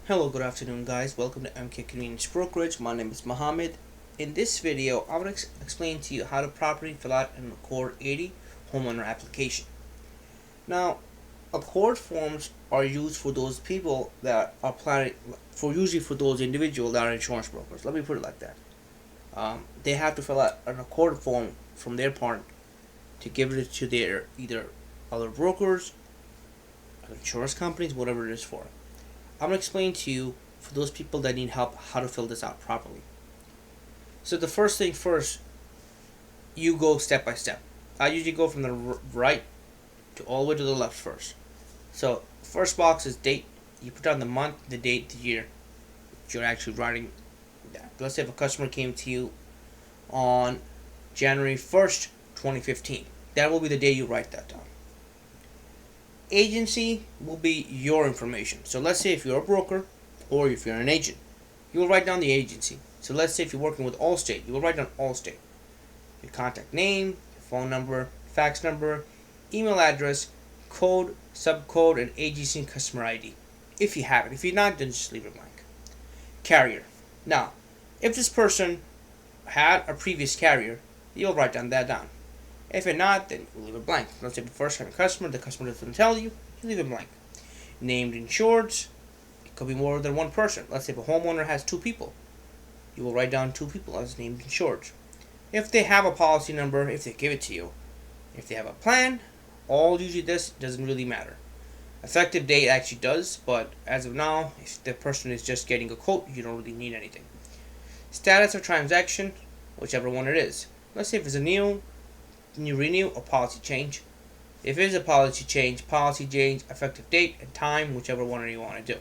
Hello, good afternoon, guys. Welcome to MK Convenience Brokerage. My name is Mohammed. In this video, I will explain to you how to properly fill out an Accord 80 homeowner application. Now, Accord forms are used for those people that are planning, usually for those individuals that are insurance brokers. Let me put it like that. They have to fill out an Accord form from their part to give it to their either other brokers, insurance companies, whatever it is for. I'm going to explain to you, for those people that need help, how to fill this out properly. So the first thing first, you go step by step. I usually go from the right to all the way to the left first. So first box is date. You put down the month, the date, the year you're actually writing that. Let's say if a customer came to you on January 1st, 2015. That will be the day you write that down. Agency will be your information. So let's say if you're a broker or if you're an agent, you will write down the agency. So let's say if you're working with Allstate, you will write down Allstate. Your contact name, your phone number, fax number, email address, code, subcode, and agency and customer ID. If you have it. If you're not, then just leave it blank. Carrier. Now, if this person had a previous carrier, you'll write down. If it not, then you leave it blank. Let's say the first time the customer doesn't tell you, you leave it blank. Named insureds, it could be more than one person. Let's say if a homeowner has two people, you will write down two people as named insureds. If they have a policy number, if they give it to you, if they have a plan, usually this doesn't really matter. Effective date actually does, but as of now, if the person is just getting a quote, you don't really need anything. Status of transaction, whichever one it is. Let's say if it's a new renew or policy change. If it is a policy change, effective date and time, whichever one you want to do.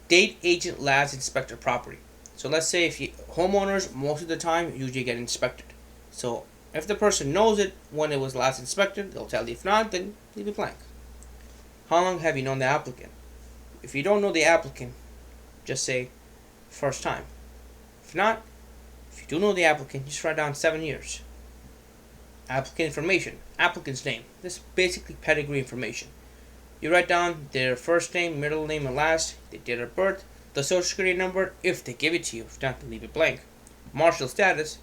Date agent last inspected property. So let's say if homeowners most of the time usually get inspected. So if the person knows it when it was last inspected, they'll tell you. If not, then leave it blank. How long have you known the applicant? If you don't know the applicant, just say first time. If you do know the applicant, just write down 7 years. Applicant information, applicant's name. This is basically pedigree information. You write down their first name, middle name, and last, their date of birth, the social security number, if they give it to you. If not, then leave it blank. Marital status,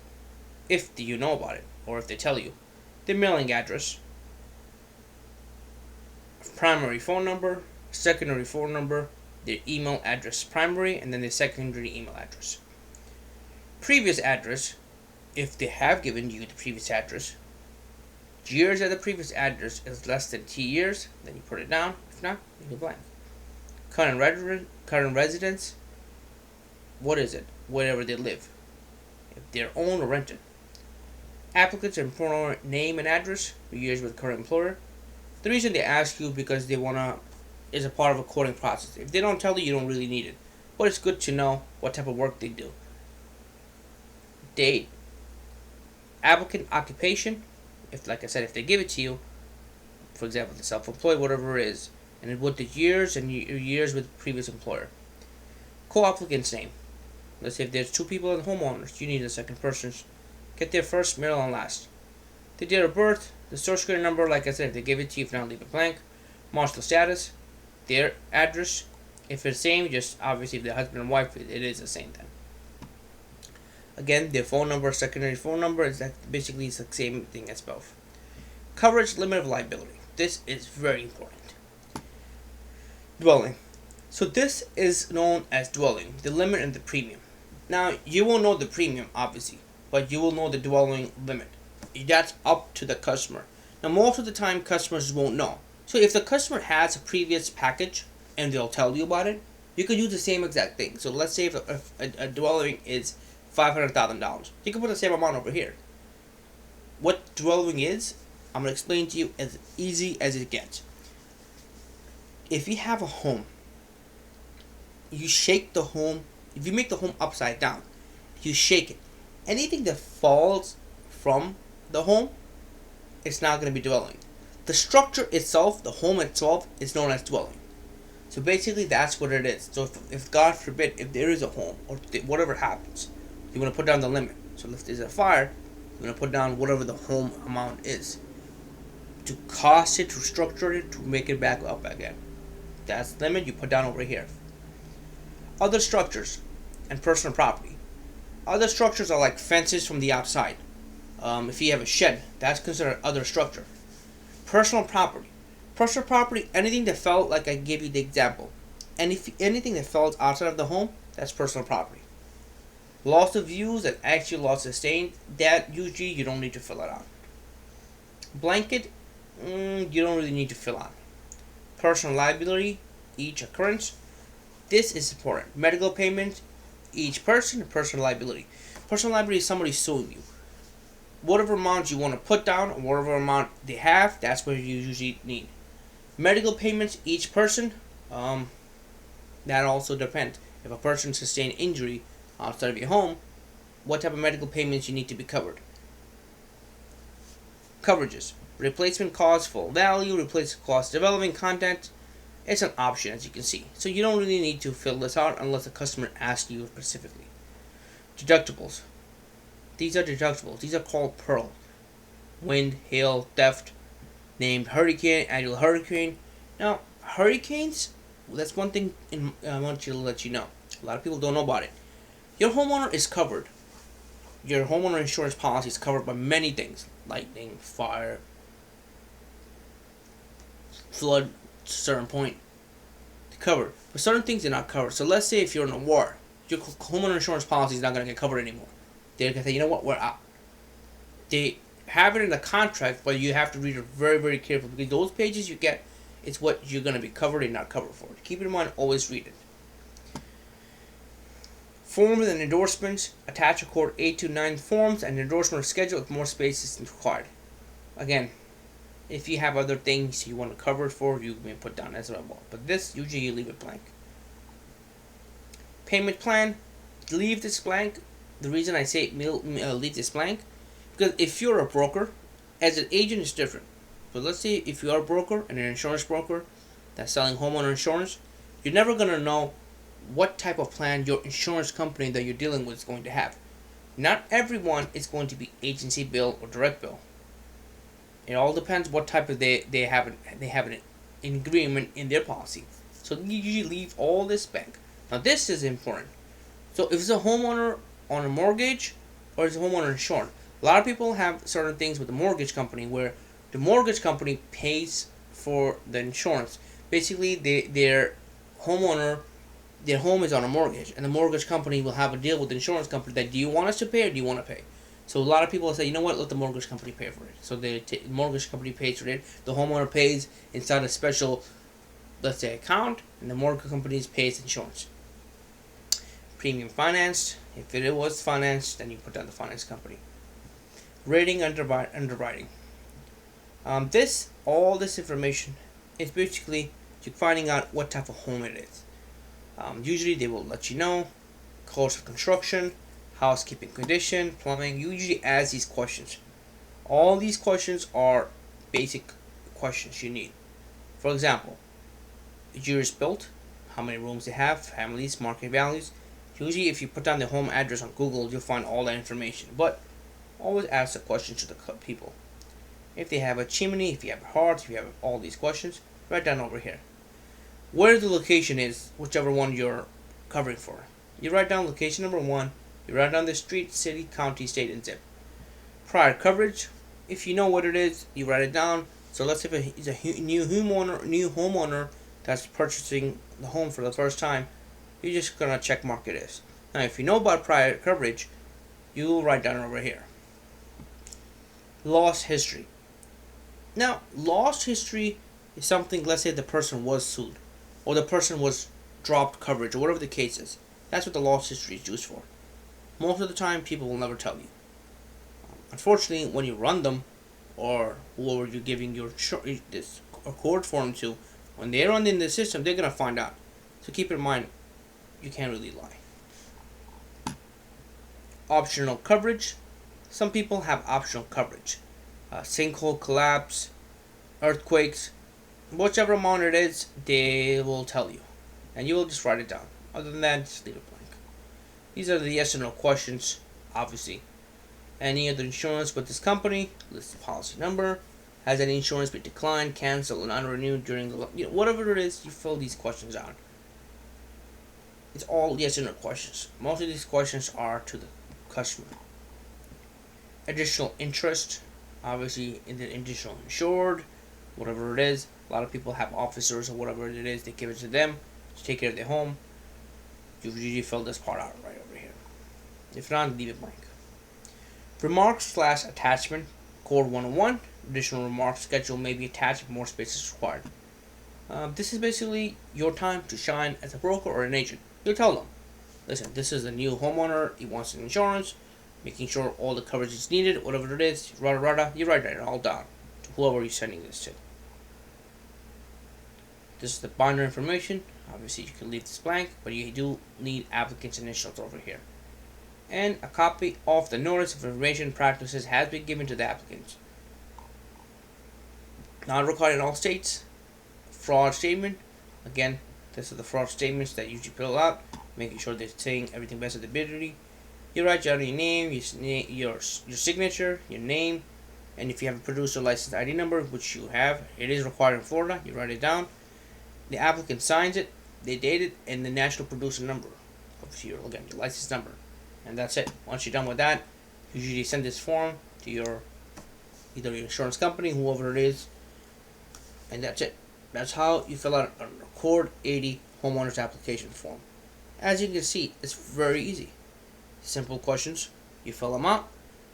if you know about it, or if they tell you. Their mailing address, primary phone number, secondary phone number, their email address, primary, and then their secondary email address. Previous address, if they have given you the previous address. Years at the previous address is less than 2 years, then you put it down. If not, leave it blank. Current residence, what is it? Wherever they live. If they're owned or rented. Applicant's employer name and address, years with current employer. The reason they ask you because they is a part of a quoting process. If they don't tell you, you don't really need it. But it's good to know what type of work they do. Date. Applicant occupation. If, like I said, if they give it to you, for example, the self-employed, whatever it is, and with the years and years with the previous employer. Co-applicant's name. Let's say if there's two people in the homeowners, you need a second person. Get their first, middle, and last. The date of birth, the social security number, like I said, if they give it to you, if not, leave it blank. Marital status, their address. If it's the same, just obviously if they're husband and wife, it is the same then. Again, their phone number, secondary phone number, is basically the same thing as both. Coverage, limit of liability. This is very important. Dwelling. So this is known as dwelling, the limit and the premium. Now, you won't know the premium, obviously, but you will know the dwelling limit. That's up to the customer. Now, most of the time, customers won't know. So if the customer has a previous package and they'll tell you about it, you could use the same exact thing. So let's say if a dwelling is $500,000. You can put the same amount over here. What dwelling is, I'm going to explain to you as easy as it gets. If you have a home, you shake the home. If you make the home upside down, you shake it. Anything that falls from the home, it's not going to be dwelling. The structure itself, the home itself, is known as dwelling. So basically, that's what it is. So if God forbid, if there is a home, or whatever happens, you want to put down the limit. So if there's a fire, you want to put down whatever the home amount is. To cost it, to structure it, to make it back up again. That's the limit you put down over here. Other structures and personal property. Other structures are like fences from the outside. If you have a shed, that's considered other structure. Personal property. Personal property, anything that fell, like I gave you the example. Anything that falls outside of the home, that's personal property. Loss of use and actual loss sustained, that usually you don't need to fill it out. Blanket, you don't really need to fill out. Personal liability, each occurrence. This is important. Medical payments, each person, personal liability. Personal liability is somebody suing you. Whatever amount you want to put down, or whatever amount they have, that's what you usually need. Medical payments, each person, that also depends. If a person sustained injury outside of your home, what type of medical payments you need to be covered. Coverages. Replacement cost, full value, replacement cost, developing content. It's an option, as you can see. So you don't really need to fill this out unless the customer asks you specifically. Deductibles. These are deductibles. These are called PEARL. Wind, hail, theft, named hurricane, annual hurricane. Now, hurricanes, that's one thing I want you to let you know. A lot of people don't know about it. Your homeowner is covered. Your homeowner insurance policy is covered by many things. Lightning, fire, flood, to a certain point. They're covered. But certain things they're not covered. So let's say if you're in a war, your homeowner insurance policy is not going to get covered anymore. They're going to say, you know what, we're out. They have it in the contract, but you have to read it very, very carefully, because those pages you get, it's what you're going to be covered and not covered for. Keep in mind, always read it. Forms and endorsements. Attach Accord 8 to 9 forms and endorsement schedule if more space is required. Again, if you have other things you want to cover it for, you may put down as well. But this, usually you leave it blank. Payment plan. Leave this blank. The reason I say leave this blank, because if you're a broker, as an agent it's different. But let's say if you are a broker and an insurance broker that's selling homeowner insurance, you're never going to know what type of plan your insurance company that you're dealing with is going to have. Not everyone is going to be agency bill or direct bill. It all depends what type of they have an agreement in their policy. So you usually leave all this blank. Now this is important. So if it's a homeowner on a mortgage or it's a homeowner insurance, a lot of people have certain things with the mortgage company where the mortgage company pays for the insurance. Basically, their homeowner, their home is on a mortgage, and the mortgage company will have a deal with the insurance company that, do you want us to pay or do you want to pay? So a lot of people say, you know what, let the mortgage company pay for it. So the mortgage company pays for it. The homeowner pays inside a special, let's say, account, and the mortgage company pays insurance. Premium financed. If it was financed, then you put down the finance company. Rating underwriting. All this information is basically you finding out what type of home it is. Usually they will let you know cost of construction, housekeeping condition, plumbing. You usually ask these questions. All these questions are basic questions you need. For example, years built, how many rooms they have, families, market values. Usually if you put down the home address on Google, you'll find all that information. But always ask the questions to the people. If they have a chimney, if you have a hearth, if you have all these questions, write down over here. Where the location is, whichever one you're covering for. You write down location number 1, you write down the street, city, county, state, and zip. Prior coverage, if you know what it is, you write it down. So let's say if it's a new homeowner that's purchasing the home for the first time, you're just gonna check mark it is. Now if you know about prior coverage, you'll write down over here. Loss history. Now, loss history is something, let's say the person was sued, or the person was dropped coverage, or whatever the case is. That's what the loss history is used for. Most of the time, people will never tell you. Unfortunately, when you run them, or whoever you're giving this Accord form to, when they run in the system, they're gonna find out. So keep in mind, you can't really lie. Optional coverage. Some people have optional coverage. Sinkhole collapse, earthquakes, whichever amount it is, they will tell you. And you will just write it down. Other than that, just leave it blank. These are the yes or no questions, obviously. Any other insurance with this company, list the policy number. Has any insurance been declined, canceled, or non-renewed during the... whatever it is, you fill these questions out. It's all yes and no questions. Most of these questions are to the customer. Additional interest, obviously in the additional insured, whatever it is. A lot of people have officers or whatever it is, they give it to them to take care of their home. You usually fill this part out right over here. If not, leave it blank. Remarks/attachment, Code 101. Additional remarks schedule may be attached if more space is required. This is basically your time to shine as a broker or an agent. You'll tell them, listen, this is a new homeowner, he wants an insurance, making sure all the coverage is needed, whatever it is, you write it all down to whoever you're sending this to. This is the binder information. Obviously, you can leave this blank, but you do need applicant's initials over here. And a copy of the notice of information practices has been given to the applicant. Not required in all states. Fraud statement. Again, this is the fraud statements that you usually fill out, making sure they're saying everything best of the ability. You write down your name, your signature, your name, and if you have a producer license ID number, which you have, it is required in Florida. You write it down. The applicant signs it, they date it, and the national producer number of your license number, and that's it. Once you're done with that, you usually send this form to either your insurance company, whoever it is, and that's it. That's how you fill out an Accord 80 homeowners application form. As you can see, it's very easy. Simple questions, you fill them out,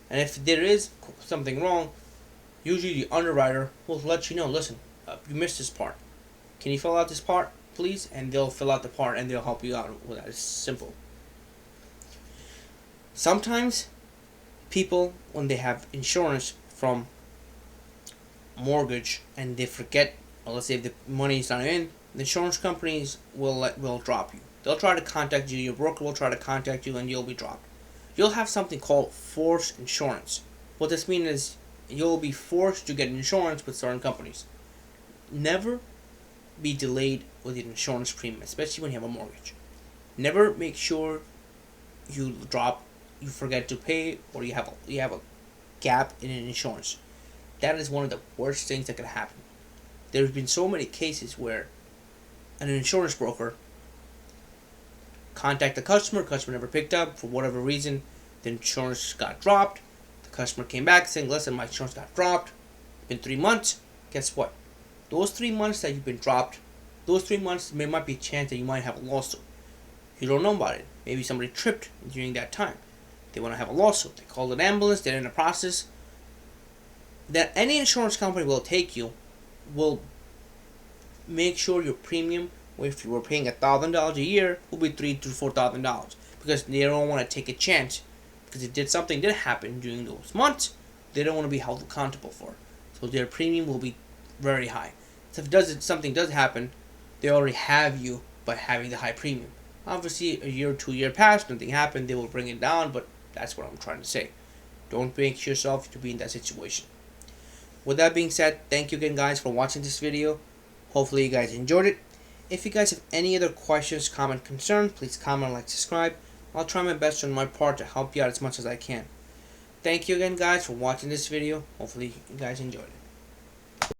and if there is something wrong, usually the underwriter will let you know, listen, you missed this part. Can you fill out this part, please? And they'll fill out the part and they'll help you out with that. It's simple. Sometimes people, when they have insurance from mortgage and they forget, or let's say if the money is not in, the insurance companies will drop you. They'll try to contact you, your broker will try to contact you, and you'll be dropped. You'll have something called forced insurance. What this means is you'll be forced to get insurance with certain companies. Never be delayed with your insurance premium, especially when you have a mortgage. Never make sure you forget to pay, or you have a gap in an insurance. That is one of the worst things that could happen. There's been so many cases where an insurance broker contact the customer never picked up for whatever reason, the insurance got dropped. The customer came back saying, listen, my insurance got dropped. It's been 3 months. Guess what? Those 3 months that you've been dropped, those 3 months might be a chance that you might have a lawsuit. You don't know about it. Maybe somebody tripped during that time. They want to have a lawsuit. They call an ambulance. They're in the process. That any insurance company will take you will make sure your premium, if you were paying $1,000 a year, will be $3,000 to $4,000, because they don't want to take a chance, because something did happen during those months, they don't want to be held accountable for. So their premium will be very high. So if something does happen, they already have you by having the high premium. Obviously, a year or 2 years past, nothing happened, they will bring it down, but that's what I'm trying to say. Don't make yourself to be in that situation. With that being said, thank you again, guys, for watching this video. Hopefully you guys enjoyed it. If you guys have any other questions, comment, concerns, please comment, like, subscribe. I'll try my best on my part to help you out as much as I can. Thank you again, guys, for watching this video. Hopefully you guys enjoyed it.